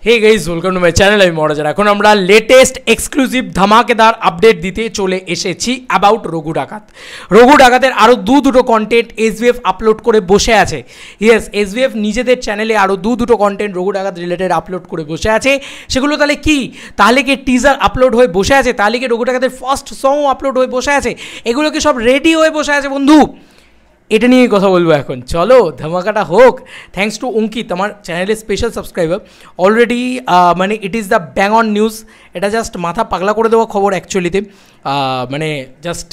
Hey guys welcome to my channel আমি মহারাজার। এখন আমরা লেটেস্ট এক্সক্লুসিভ ধামাকেদার আপডেট দিতে চলে এসেছি অ্যাবাউট রঘু ডাকাত। রঘু ডাকাতের আরও দুটো কন্টেন্ট এসবিএফ আপলোড করে বসে আছে। ইয়েস, এসবিএফ নিজেদের চ্যানেলে আরও দুটো কন্টেন্ট রঘু ডাকাত রিলেটেড আপলোড করে বসে আছে। সেগুলো তাহলে কি? তাহলে কি টিজার আপলোড হয়ে বসে আছে? তাহলে কি রঘু ডাকাতের ফার্স্ট সংও আপলোড হয়ে বসে আছে? এগুলো কি সব রেডি হয়ে বসে আছে বন্ধু? এটা নিয়েই কথা বলবো এখন। চলো ধামাকাটা হোক। থ্যাঙ্কস টু অঙ্কিত, আমার চ্যানেলের স্পেশাল সাবস্ক্রাইবার। অলরেডি মানে it is the bang on news. এটা জাস্ট মাথা পাগলা করে দেওয়া খবর অ্যাকচুয়ালিতে। মানে জাস্ট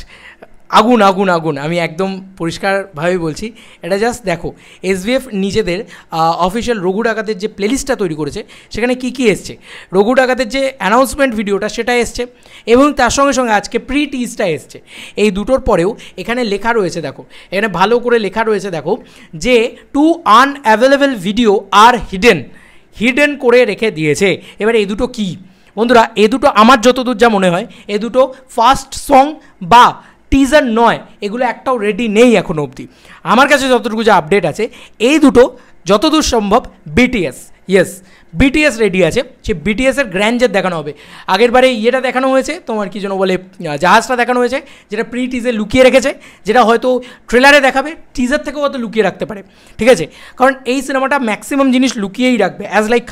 আগুন আগুন আগুন, আমি একদম পরিষ্কারভাবে বলছি। এটা জাস্ট দেখো, এসবিএফ নিজেদের অফিসিয়াল রঘু ডাকাতের যে প্লেলিস্টটা তৈরি করেছে সেখানে কী কী এসছে, রঘু ডাকাতের যে অ্যানাউন্সমেন্ট ভিডিওটা সেটা এসছে, এবং তার সঙ্গে সঙ্গে আজকে প্রি টিজটা এসছে। এই দুটোর পরেও এখানে লেখা রয়েছে, দেখো এখানে ভালো করে লেখা রয়েছে, দেখো যে 2 আনঅ্যাভেলেবল ভিডিও আর হিডেন করে রেখে দিয়েছে। এবারে এই দুটো কী বন্ধুরা? এই দুটো আমার যতদূর যা মনে হয় এ দুটো ফার্স্ট সং বা টিজার নয়, এগুলো একটাও রেডি নেই এখনও অবধি। আমার কাছে যতটুকু যা আপডেট আছে, এই দুটো যতদূর সম্ভব বিটিএস, ইয়েস বিটিএস রেডি আছে। সে বিটিএসের গ্র্যান্ডার দেখানো হবে। আগের বারে ইয়েটা দেখানো হয়েছে, তোমার কি যেন বলে, জাহাজটা দেখানো হয়েছে, যেটা প্রি টিজে লুকিয়ে রেখেছে, যেটা হয়তো ট্রেলারে দেখাবে, টিজার থেকেও হয়তো লুকিয়ে রাখতে পারে। ঠিক আছে, কারণ এই সিনেমাটা ম্যাক্সিমাম জিনিস লুকিয়েই রাখবে, অ্যাজ লাইক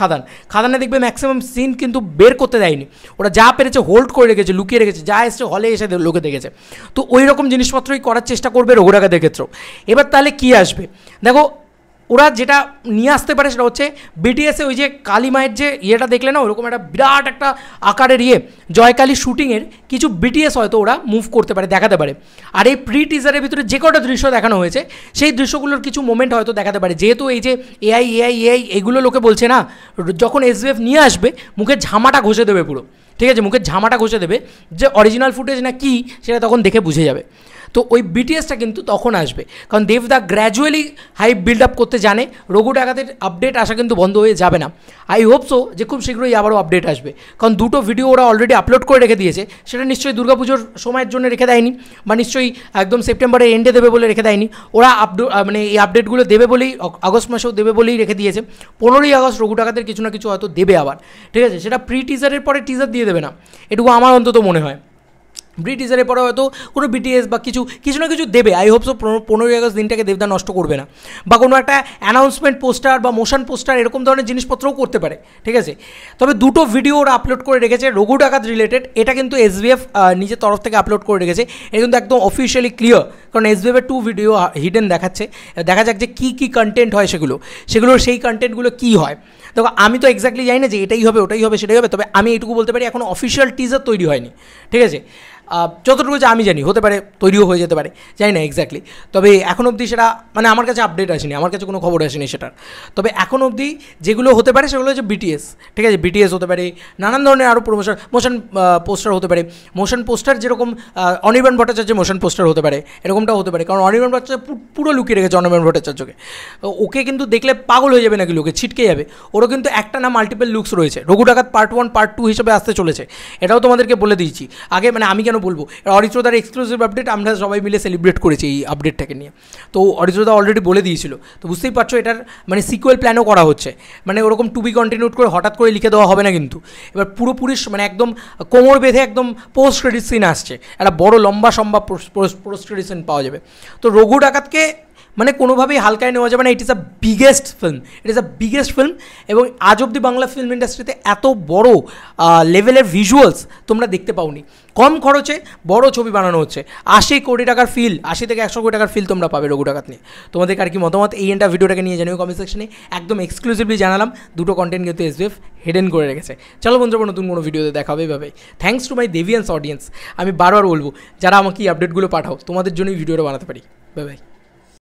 খাদানে দেখবে ম্যাক্সিমাম সিন কিন্তু বের করতে দেয়নি। ওরা যা পেরেছে হোল্ড করে রেখেছে, লুকিয়ে রেখেছে, যা এসছে হলে এসে লোকে দেখেছে। তো ওই রকম জিনিসপত্রই করার চেষ্টা করবে রঘু ডাকাতের ক্ষেত্রেও। এবার তাহলে কী আসবে দেখো, ওরা যেটা নিয়ে আসতে পারে সেটা হচ্ছে বিটিএসে ওই যে কালী মায়ের যে ইয়েটা দেখলে না, ওরকম একটা বিরাট একটা আকারের জয়কালী শুটিংয়ের কিছু বিটিএস হয়তো ওরা মুভ করতে পারে, দেখাতে পারে। আর এই প্রি টিজারের ভিতরে যে কটা দৃশ্য দেখানো হয়েছে সেই দৃশ্যগুলোর কিছু মোমেন্ট হয়তো দেখাতে পারে। যেহেতু এই যে এআই এগুলো লোকে বলছে না, যখন এসবিএফ নিয়ে আসবে মুখের ঝামাটা ঘষে দেবে পুরো। ঠিক আছে, মুখের ঝামাটা ঘষে দেবে, যে অরিজিনাল ফুটেজ না কি সেটা তখন দেখে বুঝে যাবে। তো ওই বিটিএসটা কিন্তু তখন আসবে, কারণ দেবদা গ্র্যাজুয়ালি হাইপ বিল্ড আপ করতে জানে। রঘু ডাকাতের আপডেট আসা কিন্তু বন্ধ হয়ে যাবে না। আই হোপ সো যে খুব শীঘ্রই আবারও আপডেট আসবে, কারণ দুটো ভিডিও ওরা অলরেডি আপলোড করে রেখে দিয়েছে। সেটা নিশ্চয়ই দুর্গাপুজোর সময়ের জন্য রেখে দেয়নি, বা নিশ্চয়ই একদম সেপ্টেম্বরের এন্ডে দেবে বলে রেখে দেয়নি। ওরা মানে এই আপডেটগুলো দেবে বলেই, আগস্ট মাসেও দেবে বলেই রেখে দিয়েছে। 15ই আগস্ট রঘু ডাকাতের কিছু না কিছু হয়তো দেবে আবার। ঠিক আছে, সেটা প্রি টিজারের পরে টিজার দিয়ে দেবে না, এটুকু আমার অন্তত মনে হয়। প্রি টিজারের পরে হয়তো কোনো বিটিএস বা কিছু না কিছু দেবে। আই হোপ সো 15ই আগস্ট দিনটাকে দেবদা নষ্ট করবে না, বা কোনো একটা অ্যানাউন্সমেন্ট পোস্টার বা মোশন পোস্টার এরকম ধরনের জিনিসপত্রও করতে পারে। ঠিক আছে, তবে দুটো ভিডিও ওরা আপলোড করে রেখেছে রঘু ডাকাত রিলেটেড। এটা কিন্তু এসবিএফ নিজের তরফ থেকে আপলোড করে রেখেছে। এটা কিন্তু একদম অফিসিয়ালি ক্লিয়ার, কারণ এসবিএফের 2 ভিডিও হিডেন দেখাচ্ছে। দেখা যাক যে কী কন্টেন্ট হয় সেগুলোর সেই কন্টেন্টগুলো কী হয়। দেখো, আমি তো এক্স্যাক্টলি জানি না যে এটাই হবে, ওটাই হবে, সেটাই হবে। তবে আমি এইটুকু বলতে পারি, এখনও অফিসিয়াল টিজার তৈরি হয়নি। ঠিক আছে, যতটুকু যে আমি জানি, হতে পারে তৈরিও হয়ে যেতে পারে, জানি না এক্স্যাক্টলি। তবে এখন অবধি সেটা মানে আমার কাছে আপডেট আসেনি, আমার কাছে কোনো খবর আসেনি সেটার। তবে এখন অবধি যেগুলো হতে পারে সেগুলো হচ্ছে বিটিএস। ঠিক আছে, বিটিএস হতে পারে, নানান ধরনের আরও মোশন পোস্টার হতে পারে। মোশন পোস্টার যেরকম অনির্বাণ ভট্টাচার্যের মোশন পোস্টার হতে পারে, এরকমটাও হতে পারে, কারণ অনির্বাণ ভট্টাচার্য পুরো লুকিয়ে রেখেছে অনির্বাণ ভট্টাচার্যকে। ওকে কিন্তু দেখলে পাগল হয়ে যাবে নাকি লোকে, ছিটকে যাবে। ওরও কিন্তু একটা না মাল্টিপল লুকস রয়েছে। রঘু ডাকাত পার্ট 1 পার্ট 2 হিসেবে আসতে চলেছে, এটাও তোমাদেরকে বলে দিয়েছি আগে। মানে আমি কেন বলবো, অরিত্রদার এক্সক্লুসিভ আপডেট আমরা সবাই মিলে সেলিব্রেট করেছি এই আপডেটটাকে নিয়ে। তো অরিত্রদা অলরেডি বলে দিয়েছিল, তো বুঝতেই পারছো এটার মানে সিকুয়েল প্ল্যানও করা হচ্ছে। মানে ওরকম টু বি কন্টিনিউড করে হঠাৎ করে লিখে দেওয়া হবে না কিন্তু। এবার পুরোপুরি মানে একদম কোমর বেঁধে একদম পোস্ট ক্রেডিট সিন আসছে, একটা বড় লম্বা পোস্ট ক্রেডিট সিন পাওয়া যাবে। তো রঘু ডাকাতকে মানে কোনোভাবেই হালকায় নেওয়া যাবে না। It is a biggest film, এবং আজ অব্দি বাংলা ফিল্ম ইন্ডাস্ট্রিতে এত বড় লেভেলের ভিজুয়ালস তোমরা দেখতে পাওনি। কম খরচে বড় ছবি বানানো হচ্ছে। 80 কোটি টাকার ফিল, 80 থেকে 100 কোটি টাকার ফিল তোমরা পাবে রঘু ডাকাত নিয়ে। তোমাদের আর কি মতামত এই ভিডিওটাকে নিয়ে জানিও কমেন্ট সেকশনে। একদম এক্সক্লুসিভলি জানালাম, দুটো কন্টেন্ট কিন্তু এসবিএফ হিডেন করে রেখেছে। চলো বন্ধুরা, নতুন কোনো ভিডিওতে দেখা হবে এভাবে। Thanks to my deviance audience. আমি বারবার বলবো, যারা আমাকে এই আপডেটগুলো পাঠাও, তোমাদের জন্যই ভিডিওটা বানাতে পারি। Bye bye.